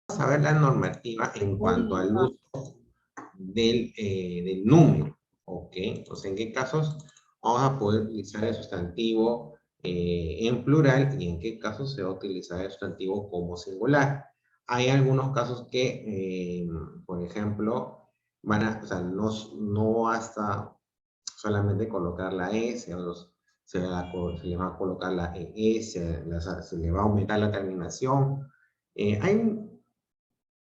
a ver la normativa en cuanto al uso del número, ¿ok? Entonces, ¿en qué casos vamos a poder utilizar el sustantivo en plural y en qué casos se va a utilizar el sustantivo como singular? Hay algunos casos que, por ejemplo, o sea, no basta solamente colocar la S, se le va a colocar la ES, se le va a aumentar la terminación.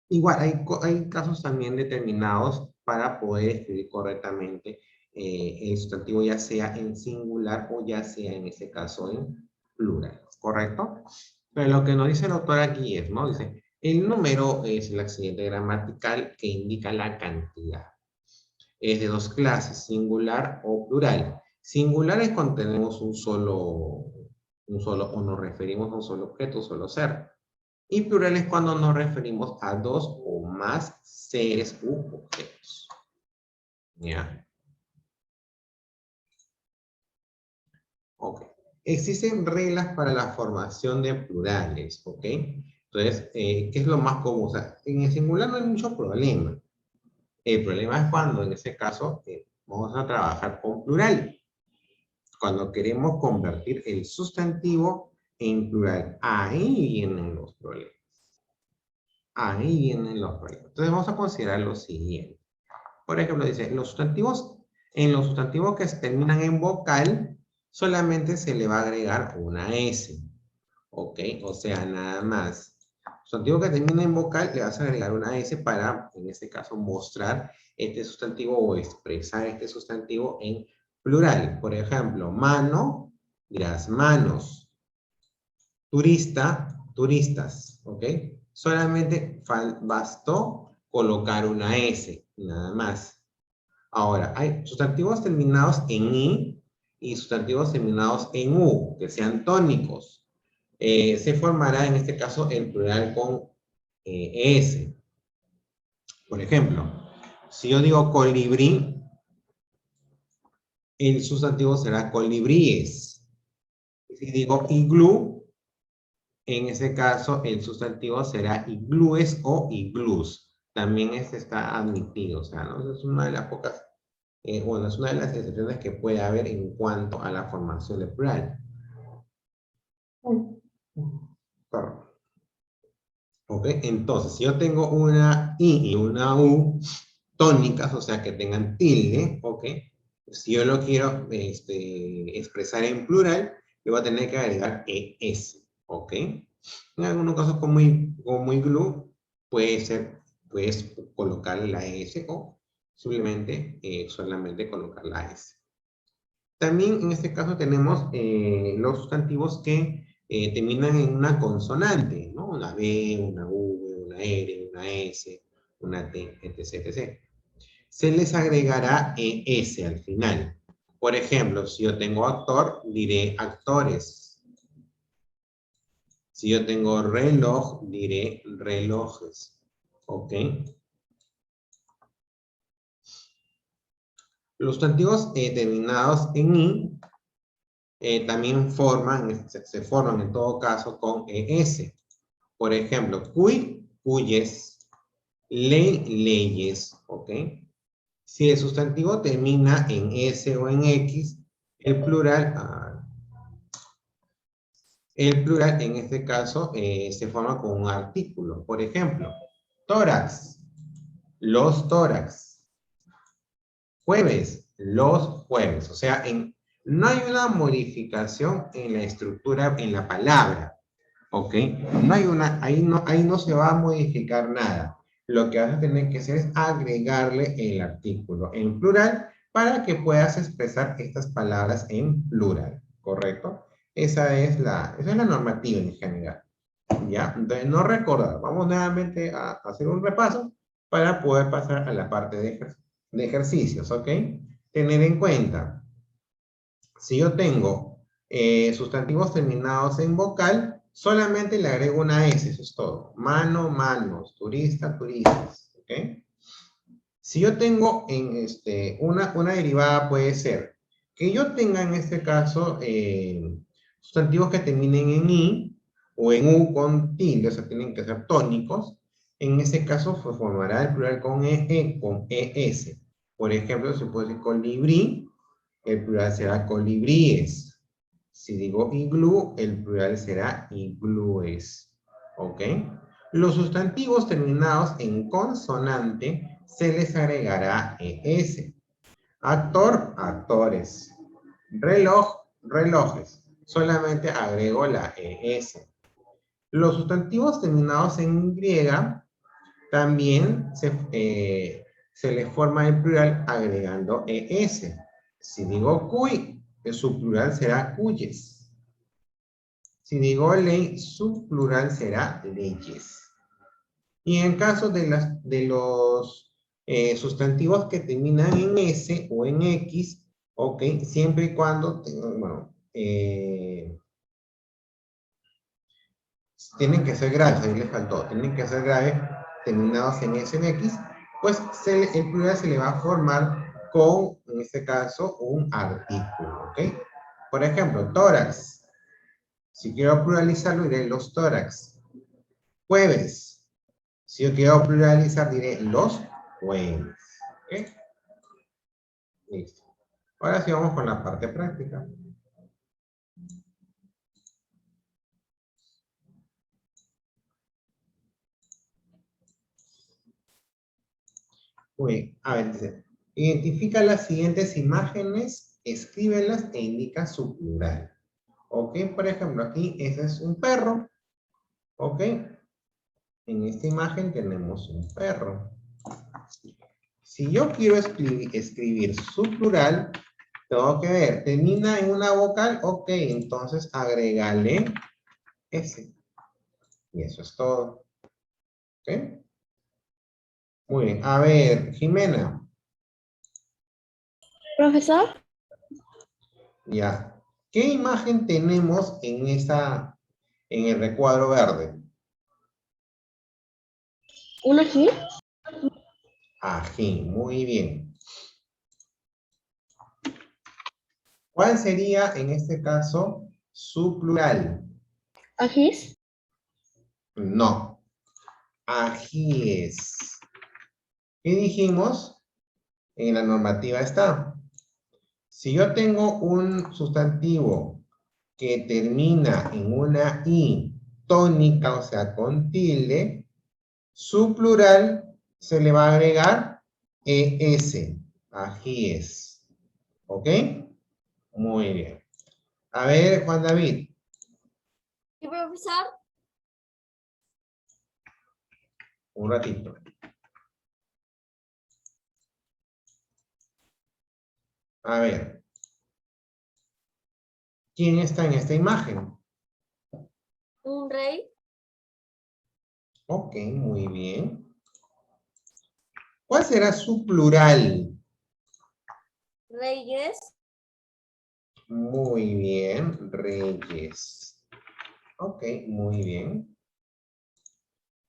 Igual, hay casos también determinados para poder escribir correctamente el sustantivo, ya sea en singular o ya sea en este caso en plural, ¿correcto? Pero lo que nos dice el autor aquí es, ¿no? Dice, el número es el accidente gramatical que indica la cantidad. Es de dos clases, singular o plural. Singular es cuando tenemos un solo, o nos referimos a un solo objeto, un solo ser. Y plural es cuando nos referimos a dos o más seres u objetos. ¿Ya? Ok. Existen reglas para la formación de plurales, ¿ok? Entonces, ¿qué es lo más común? O sea, en el singular no hay mucho problema. El problema es cuando, en ese caso, vamos a trabajar con plural. Cuando queremos convertir el sustantivo en plural. Ahí vienen los problemas. Ahí vienen los problemas. Entonces, vamos a considerar lo siguiente. Por ejemplo, dice, en los sustantivos que se terminan en vocal, solamente se le va a agregar una S. ¿Ok? O sea, nada más. Sustantivo que termina en vocal, le vas a agregar una S para, en este caso, mostrar este sustantivo o expresar este sustantivo en plural. Por ejemplo, mano, dirás manos. Turista, turistas. ¿Ok? Solamente bastó colocar una S, nada más. Ahora, hay sustantivos terminados en I y sustantivos terminados en U, que sean tónicos. Se formará en este caso el plural con S. Por ejemplo, si yo digo colibrí, el sustantivo será colibríes. Si digo iglú, en ese caso el sustantivo será iglúes o iglús. También este está admitido, o sea, ¿no? Es una de las pocas bueno, es una de las excepciones que puede haber en cuanto a la formación de plural. ¿Ok? Entonces, si yo tengo una I y una U tónicas, o sea, que tengan tilde, ¿ok? Si yo lo quiero expresar en plural, le voy a tener que agregar ES, ¿ok? En algunos casos, como iglú, puedes colocarle la S o simplemente solamente colocar la S. También en este caso tenemos los sustantivos que terminan en una consonante, ¿no? Una B, una V, una R, una S, una T, etc, etc. Se les agregará S al final. Por ejemplo, si yo tengo actor, diré actores. Si yo tengo reloj, diré relojes. ¿Ok? Los sustantivos terminados en I también se forman en todo caso con ES. Por ejemplo, cuy, cuyes, ley, leyes, ¿ok? Si el sustantivo termina en S o en X, el plural en este caso se forma con un artículo. Por ejemplo, tórax, los tórax. Jueves, los jueves. O sea, no hay una modificación en la estructura, en la palabra. ¿Ok? No hay ahí no se va a modificar nada. Lo que vas a tener que hacer es agregarle el artículo en plural para que puedas expresar estas palabras en plural. ¿Correcto? Esa es la normativa en general. ¿Ya? Entonces, no recordar. Vamos nuevamente a hacer un repaso para poder pasar a la parte de ejercicios, ¿ok? Tener en cuenta, si yo tengo sustantivos terminados en vocal, solamente le agrego una S, eso es todo. Mano, manos, turista, turistas, ¿ok? Si yo tengo en una derivada puede ser que yo tenga en este caso sustantivos que terminen en I o en U con tilde, o sea, tienen que ser tónicos, En este caso, formará el plural con EE, con ES. Por ejemplo, si puedo decir colibrí, el plural será colibríes. Si digo iglú, el plural será iglúes. ¿Ok? Los sustantivos terminados en consonante se les agregará ES. Actor, actores. Reloj, relojes. Solamente agrego la ES. Los sustantivos terminados en Y también se le forma el plural agregando ES. Si digo cuy, su plural será cuyes. Si digo ley, su plural será leyes. Y en caso de los sustantivos que terminan en S o en X, ok, siempre y cuando, bueno, tienen que ser graves, ahí les faltó, tienen que ser graves terminados en S o en X, pues el plural se le va a formar con, en este caso, un artículo, ¿ok? Por ejemplo, tórax. Si quiero pluralizarlo, diré los tórax. Jueves. Si yo quiero pluralizar, diré los jueves. ¿Ok? Listo. Ahora sí vamos con la parte práctica. Muy bien. A ver, dice, identifica las siguientes imágenes, escríbelas e indica su plural. Ok, por ejemplo, aquí ese es un perro. Ok, en esta imagen tenemos un perro. Si yo quiero escribir su plural, tengo que ver, termina en una vocal, ok, entonces agregale S. Y eso es todo. ¿Ok? Muy bien. A ver, Jimena, Profesor, ya. ¿Qué imagen tenemos en el recuadro verde? ¿un ají? Ají, muy bien. ¿Cuál sería, en este caso, su plural? ¿Ajís? No, ajíes. ¿Qué dijimos? En la normativa está. Si yo tengo un sustantivo que termina en una I tónica, o sea, con tilde, su plural se le va a agregar ES, ajíes. ¿Ok? Muy bien. A ver, Juan David, Sí, profesor. un ratito. A ver, ¿quién está en esta imagen? ¿Un rey? Ok, muy bien. ¿Cuál será su plural? Reyes. Muy bien, reyes. Ok, muy bien.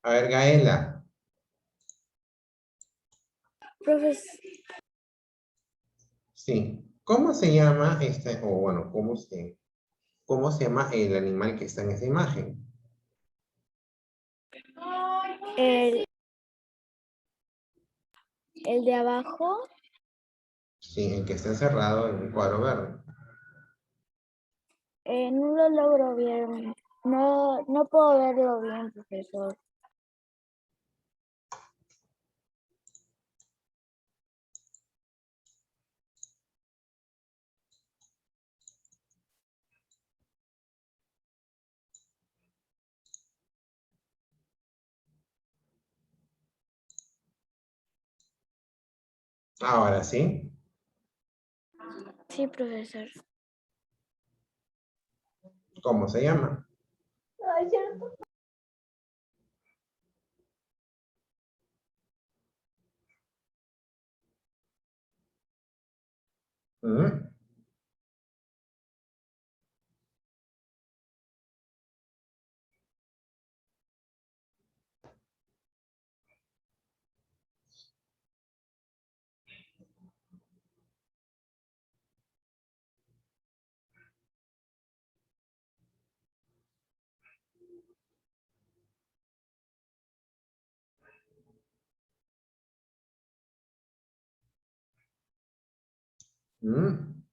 A ver, Gaela. Profesor. Sí. ¿Cómo se llama o bueno, cómo se llama el animal que está en esa imagen? El, el de abajo. Sí, el que está encerrado en un cuadro verde. No lo logro bien. No, no puedo verlo bien, profesor. Ahora sí. Sí, profesor. ¿Cómo se llama? Ay, cierto. ¿Mm?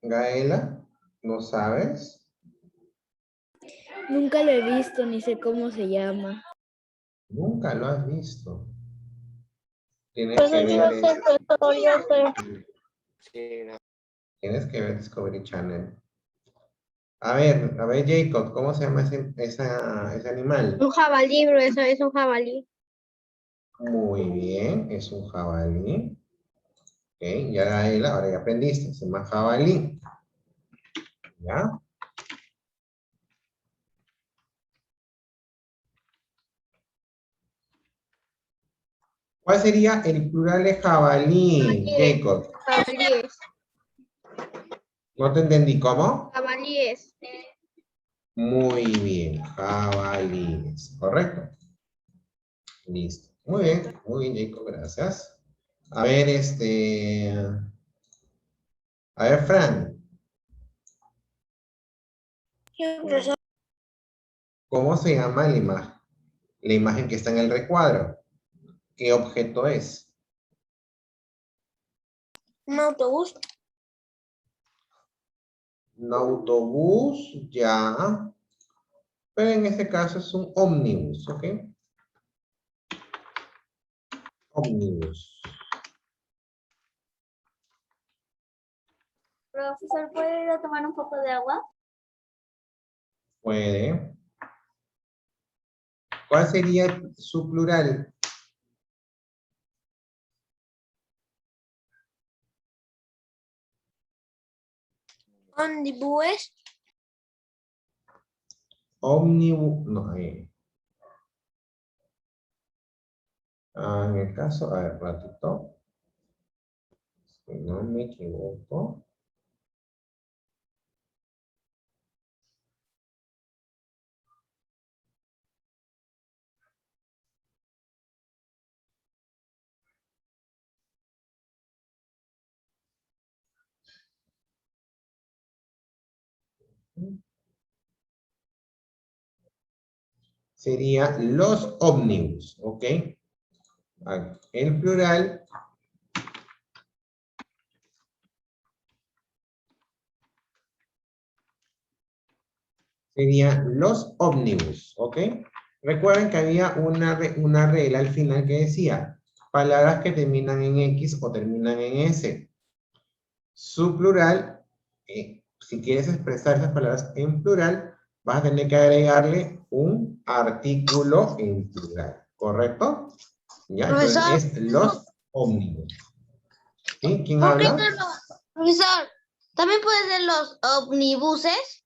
Gaela, ¿no sabes? Nunca lo he visto, ni sé cómo se llama. Nunca lo has visto. Tienes Pero que yo ver, sé, profesor, yo sé. tienes que ver Discovery Channel. A ver, Jacob, ¿cómo se llama ese animal? Un jabalí, profesor, es un jabalí. Muy bien, es un jabalí. Ok, ya Gaela, ahora ya aprendiste, se llama jabalí. ¿Ya? ¿Cuál sería el plural de jabalí, Jacob? Jabalíes. No te entendí, ¿cómo? Jabalíes. Muy bien, jabalíes, ¿correcto? Listo. Muy bien, Jacob, gracias. A ver, a ver, Fran, Sí, profesor. ¿cómo se llama la imagen que está en el recuadro? ¿Qué objeto es? Un autobús. Un autobús, ya. Pero en este caso es un ómnibus, ¿ok? Ómnibus. Profesor, ¿puede ir a tomar un poco de agua? Puede. ¿Cuál sería su plural? Ómnibus. Ómnibus, no, en el caso, a ver, ratito, si no me equivoco. Sería los ómnibus, ¿ok? El plural sería los ómnibus, ¿ok? Recuerden que había una regla al final que decía palabras que terminan en X o terminan en S. Su plural, si quieres expresar esas palabras en plural, vas a tener que agregarle un artículo en plural, ¿correcto? ¿Ya? Entonces Profesor, es los ómnibus. ¿Sí? ¿Quién ¿por qué habla? no? Profesor, ¿también puede ser los omnibuses?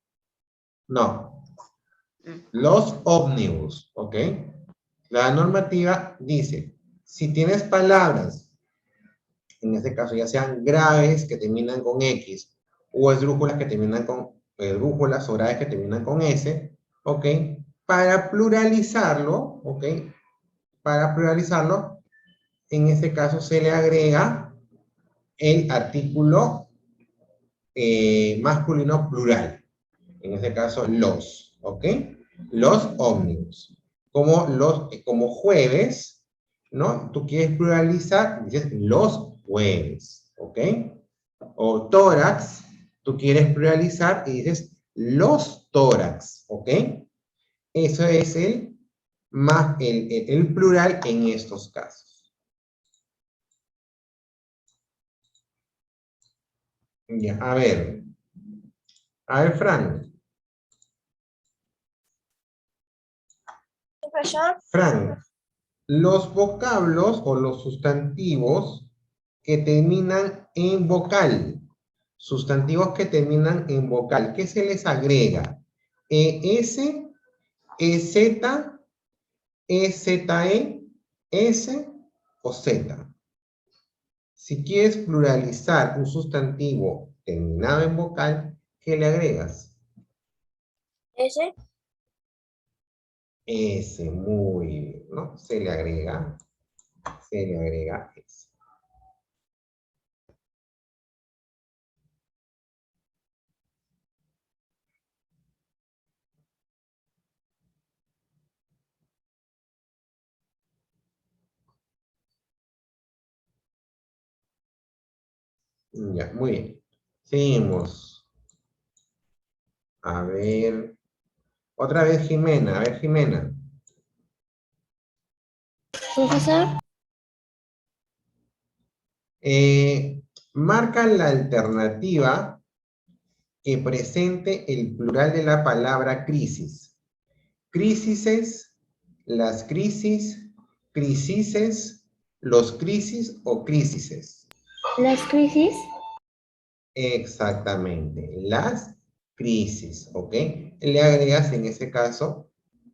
No, los ómnibus, ¿ok? La normativa dice, si tienes palabras, en este caso ya sean graves que terminan con X, o esdrújulas que terminan con esdrújulas o graves que terminan con S, ¿ok? Para pluralizarlo, ¿ok? Para pluralizarlo, en este caso se le agrega el artículo masculino plural. En este caso, los, ¿ok? Los ómnibus. Como jueves, ¿no? Tú quieres pluralizar, dices los jueves, ¿ok? O tórax, tú quieres pluralizar y dices los tórax, ¿ok? Eso es el plural en estos casos. Ya, a ver, Fran. Profesor. Fran, los vocablos o los sustantivos que terminan en vocal, sustantivos que terminan en vocal, ¿qué se les agrega? ES, EZ, EZE, S o Z. Si quieres pluralizar un sustantivo terminado en vocal, ¿qué le agregas? Ese. S, muy bien, ¿no? Se le agrega S. Ya, muy bien. Seguimos. A ver. Otra vez Jimena. A ver, Jimena. Profesor, Marca la alternativa que presente el plural de la palabra crisis. Crisises, las crisis, crisises, los crisis o crisises. las crisis. Exactamente, las crisis, ¿ok? Le agregas en ese caso,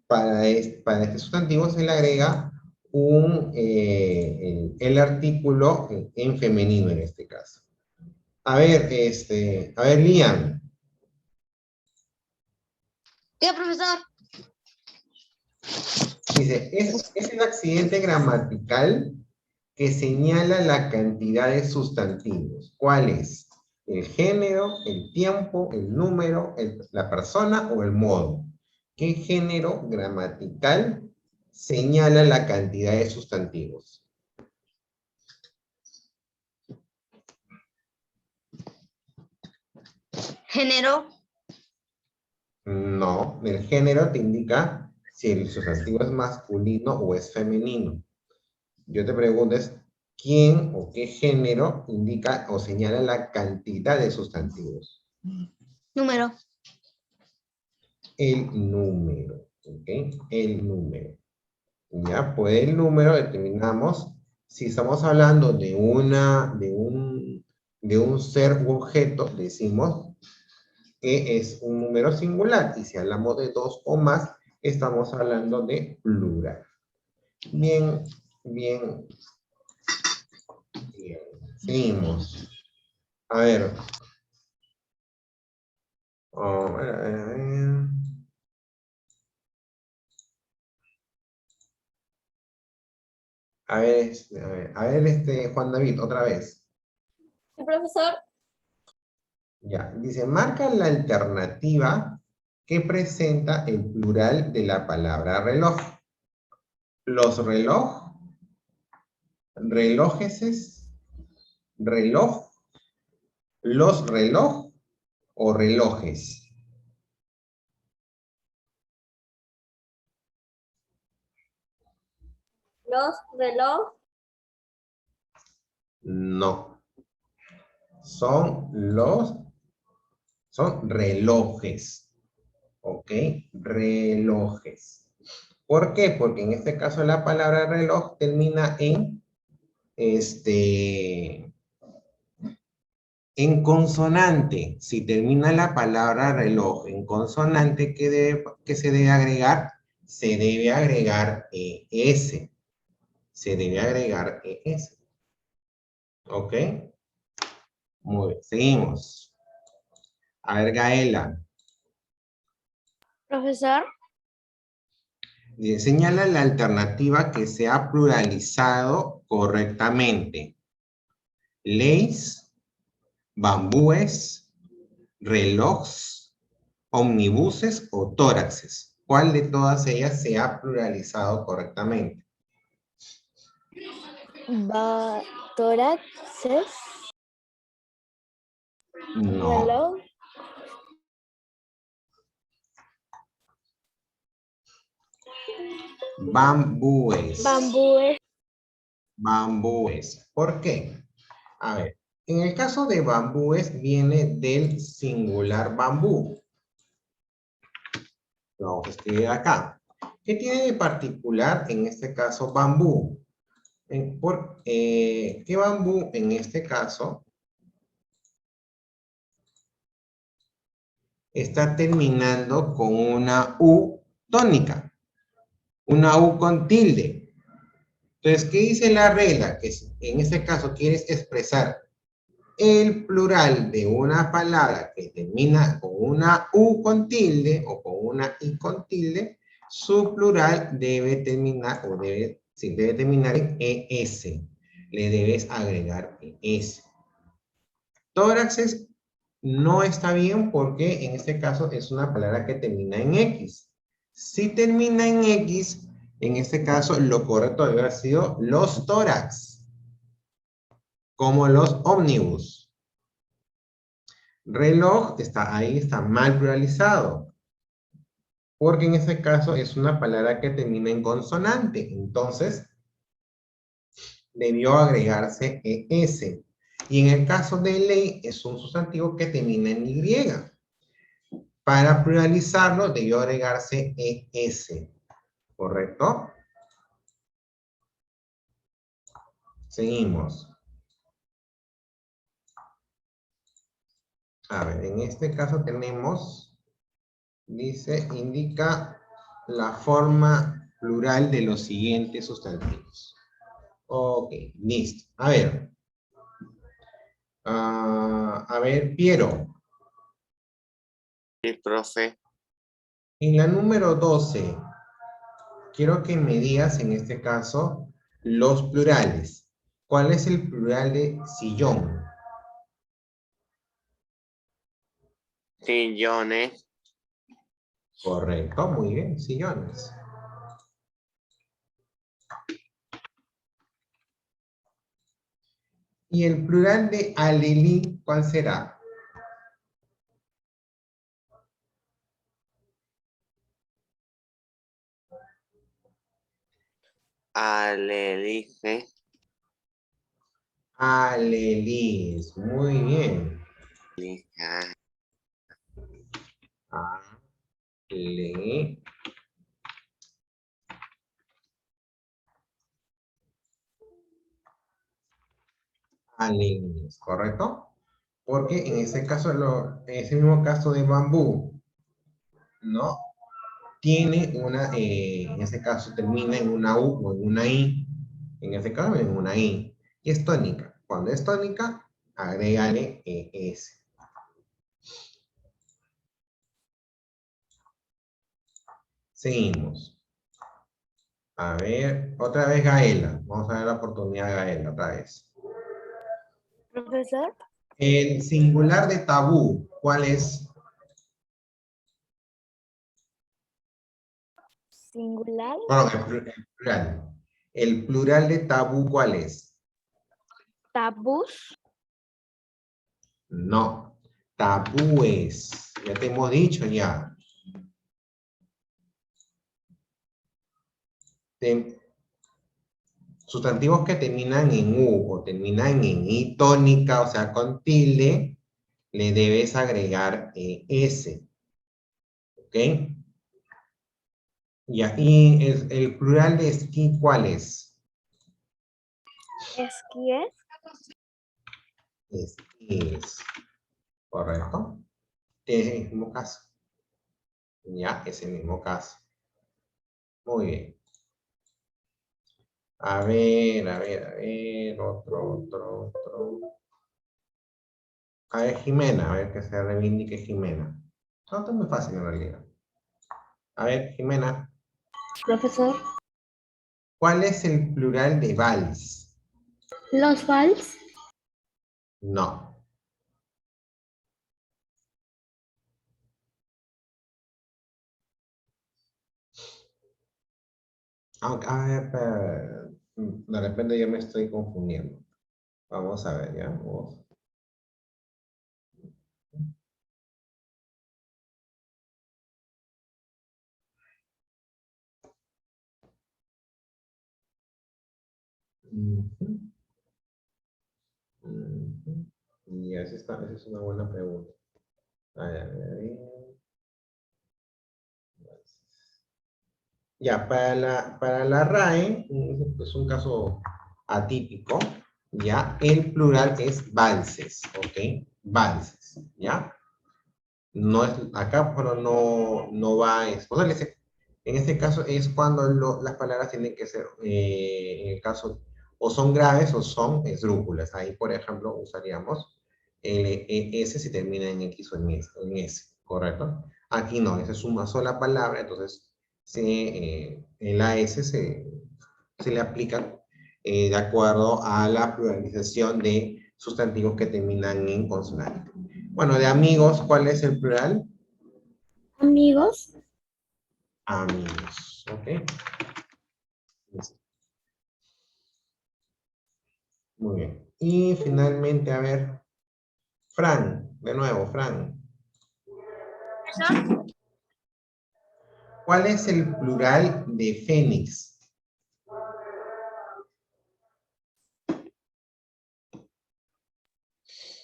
para este sustantivo se le agrega el artículo en femenino en este caso. A ver, Liam, ¿Qué, profesor? dice, es el accidente gramatical que señala la cantidad de sustantivos. ¿Cuál es? ¿El género, el tiempo, el número, la persona o el modo? ¿Qué género gramatical señala la cantidad de sustantivos? Género. No, el género te indica si el sustantivo es masculino o es femenino. Yo te pregunto es, ¿quién o qué género indica o señala la cantidad de sustantivos? Número. El número, ¿ok? El número. Ya, por el número determinamos si estamos hablando de un ser u objeto, decimos que es un número singular, y si hablamos de dos o más, estamos hablando de plural. Bien, bien, bien. Seguimos. A ver. A ver. Juan David, otra vez. Sí, profesor. Ya, dice, marca la alternativa que presenta el plural de la palabra reloj. Los reloj, relojeses, reloj, los reloj o relojes. Los reloj. No. Son relojes. ¿Ok? Relojes. ¿Por qué? Porque en este caso la palabra reloj termina en consonante. Si termina la palabra reloj en consonante, ¿qué se debe agregar? Se debe agregar ES. Se debe agregar ES. ¿Ok? Muy bien, seguimos. A ver, Gaela. Profesor, Señala la alternativa que se ha pluralizado correctamente. Leyes, bambúes, relojes, omnibuses o tóraxes. ¿Cuál de todas ellas se ha pluralizado correctamente? tóraxes, No. reloj, Bambúes. bambúes, Bambúes. ¿Por qué? A ver, en el caso de bambúes viene del singular bambú. Lo vamos a escribir acá. ¿Qué tiene de particular en este caso bambú? ¿Qué bambú en este caso está terminando con una U tónica? Una U con tilde. Entonces, ¿qué dice la regla? Que en este caso quieres expresar el plural de una palabra que termina con una U con tilde o con una I con tilde, su plural debe terminar debe terminar en ES. Le debes agregar ES. Tóraxes no está bien porque en este caso es una palabra que termina en X. Si termina en X, en este caso lo correcto debe haber sido los tórax, como los ómnibus. Reloj ahí está mal pluralizado. Porque en ese caso es una palabra que termina en consonante. Entonces, debió agregarse ES. Y en el caso de ley, es un sustantivo que termina en Y. Para pluralizarlo, debió agregarse ES. ¿Correcto? Seguimos. A ver, en este caso tenemos, dice, indica la forma plural de los siguientes sustantivos. Ok, listo. A ver. A ver, Piero. Sí, profe. En la número 12, quiero que me digas, en este caso, los plurales. ¿Cuál es el plural de sillón? Sillones. Correcto, muy bien, sillones. ¿Y el plural de alelí, cuál será? Alelige. Alelís, muy bien. Lija. Ale, alelís, ¿correcto? Porque en ese caso, en ese mismo caso de bambú, ¿no? Tiene en ese caso termina en una U o en una I, en ese caso en una I, y es tónica. Cuando es tónica, agrégale ES. Seguimos. A ver, otra vez Gaela. Vamos a ver la oportunidad de Gaela otra vez. Profesor, El singular de tabú, ¿cuál es? singular, Bueno, el plural. El plural de tabú, ¿cuál es? tabús, No, tabúes. Ya te hemos dicho ya. Sustantivos que terminan en U o terminan en I tónica, o sea, con tilde, le debes agregar S. ¿Ok? Y aquí el plural de esquí, ¿cuál es? esquíes, Esquíes. ¿Correcto? Es el mismo caso. Ya, es el mismo caso. Muy bien. A ver, otro. A ver, Jimena, a ver que se reivindique Jimena. No, está muy fácil en realidad. A ver, Jimena, profesor, ¿cuál es el plural de vals? los vals, No. A ver, de repente yo me estoy confundiendo. Vamos a ver, ya. Vamos. Ujú, ujú. Y esa es una buena pregunta. A ver, a ver. Ya, para la RAE, es un caso atípico, ya, el plural es valses, ¿ok? Valses, ¿ya? No es, acá, pero no va, o sea, en este caso es cuando las palabras tienen que ser, en el caso, o son graves o son esdrújulas. Ahí, por ejemplo, usaríamos S si termina en X o en S, ¿correcto? Aquí no, esa es una sola palabra, entonces el AS se le aplica de acuerdo a la pluralización de sustantivos que terminan en consonante. Bueno, de amigos, ¿cuál es el plural? amigos, Amigos, ¿ok? Listo. Muy bien. Y finalmente, a ver, Fran, De nuevo, Fran. ¿Cuál es el plural de fénix?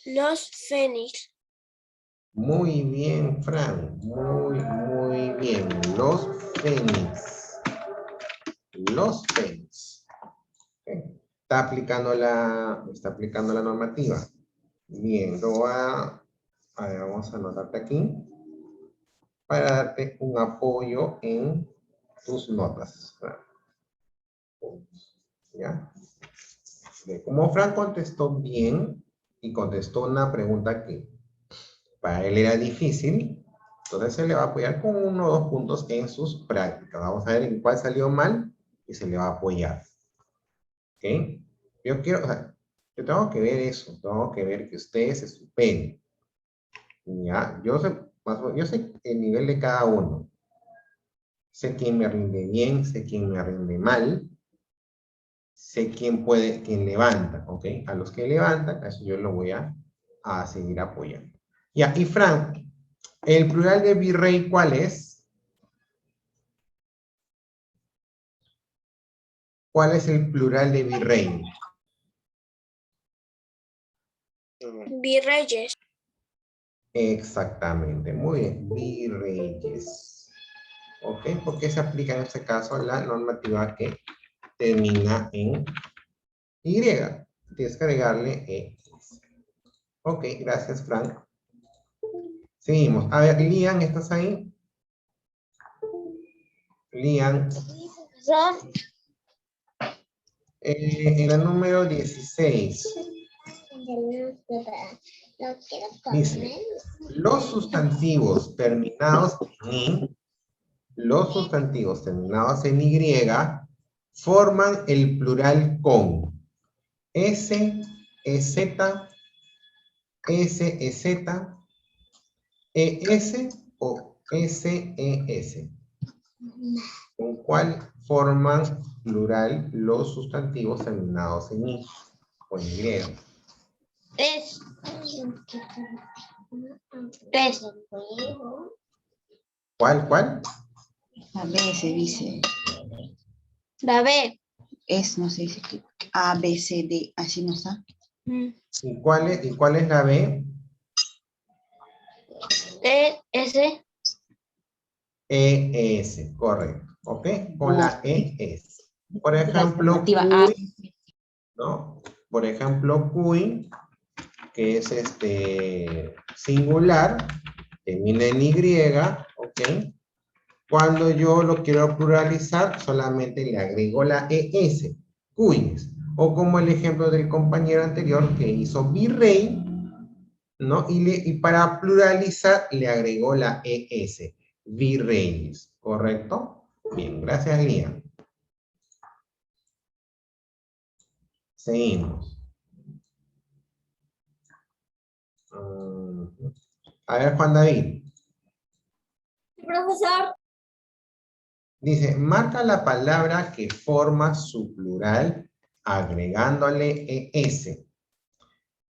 Los fénix. Muy bien, Fran. Muy bien. Los fénix. Los fénix. Ok. Está aplicando la normativa. Bien, a ver, vamos a anotarte aquí para darte un apoyo en tus notas. ¿Ya? Como Fran contestó bien y contestó una pregunta que para él era difícil, entonces se le va a apoyar con 1 o 2 puntos en sus prácticas. Vamos a ver en cuál salió mal y se le va a apoyar. ¿Ok? Yo quiero, o sea, yo tengo que ver eso, tengo que ver que ustedes se superen. ¿Ya? Yo sé el nivel de cada uno. Sé quién me rinde bien, sé quién me rinde mal. Sé quién levanta, ¿ok? A los que levantan, a eso yo lo voy a seguir apoyando. Ya, y Frank, ¿el plural de virrey cuál es? ¿Cuál es el plural de virrey? Virreyes. Exactamente, muy bien, virreyes. ¿Ok? Porque se aplica en este caso la normativa que termina en Y. Tienes que agregarle E. Ok, gracias, Frank. Seguimos. A ver, Lian, ¿estás ahí? Lian. Son En la número 16. Dice, los sustantivos terminados en Y forman el plural con S, EZ, SEZ, ES o SES. ¿Con cuál forman plural los sustantivos terminados en I o en Y? tres. ¿Cuál? A B se dice. La B. No se dice que A, B, C, D, así no está. ¿Y cuál es la B? E, S. ES, correcto. ¿Ok? Con la ES. Por ejemplo, alternativa A. cuy, ¿no? Por ejemplo, cuy, que es singular, termina en Y, ¿ok? Cuando yo lo quiero pluralizar, solamente le agrego la ES, cuyes. O como el ejemplo del compañero anterior que hizo virrey, ¿no? Y para pluralizar le agregó la ES, virreyes, ¿correcto? Bien, gracias, Lian. Seguimos. A ver, Juan David. Profesor. Dice, marca la palabra que forma su plural agregándole ES.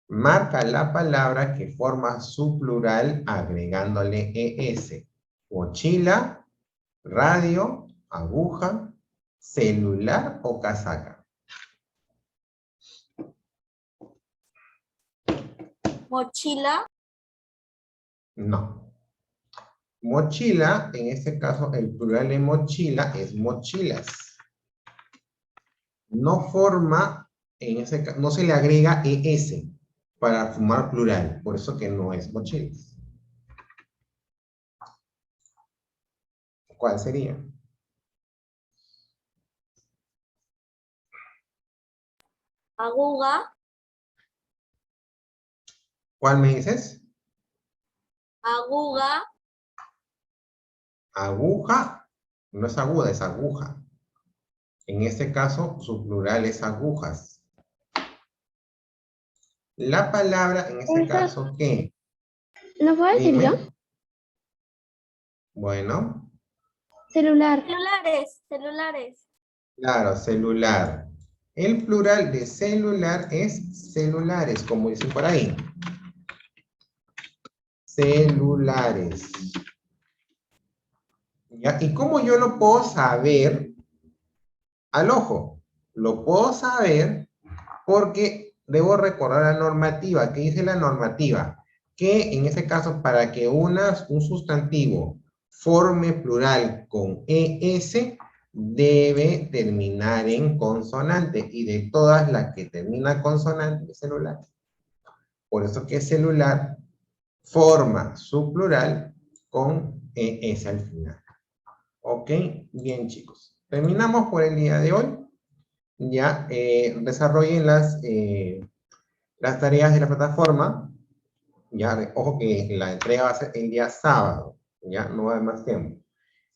Marca la palabra que forma su plural agregándole ES. Mochila, radio, aguja, celular o casaca. Mochila. No. Mochila, en este caso, el plural de mochila es mochilas. No forma, en ese caso, no se le agrega ES para formar plural, por eso que no es mochilas. ¿Cuál sería? Aguja. ¿Cuál me dices? Aguja. Aguja, no es aguda, es aguja. En este caso, su plural es agujas. La palabra, en este caso, ¿qué? ¿Lo puedo decir Dime. yo? Bueno, Celular. Celulares. claro, celular. El plural de celular es celulares, como dicen por ahí. celulares. ¿Ya? ¿Y cómo yo lo puedo saber al ojo? Lo puedo saber porque debo recordar la normativa. ¿Qué dice la normativa? Que en ese caso, para que un sustantivo forme plural con ES, debe terminar en consonante. Y de todas las que terminan consonante es celular. Por eso que celular forma su plural con ES al final. Ok, bien chicos. Terminamos por el día de hoy. Ya desarrollen las tareas de la plataforma. Ya, ojo que la entrega va a ser el día sábado. Ya, no va a haber más tiempo.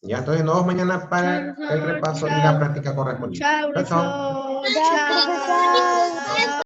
Ya, entonces nos vemos mañana para el repaso y la práctica correspondiente. Chao, chao. Ya, profesor.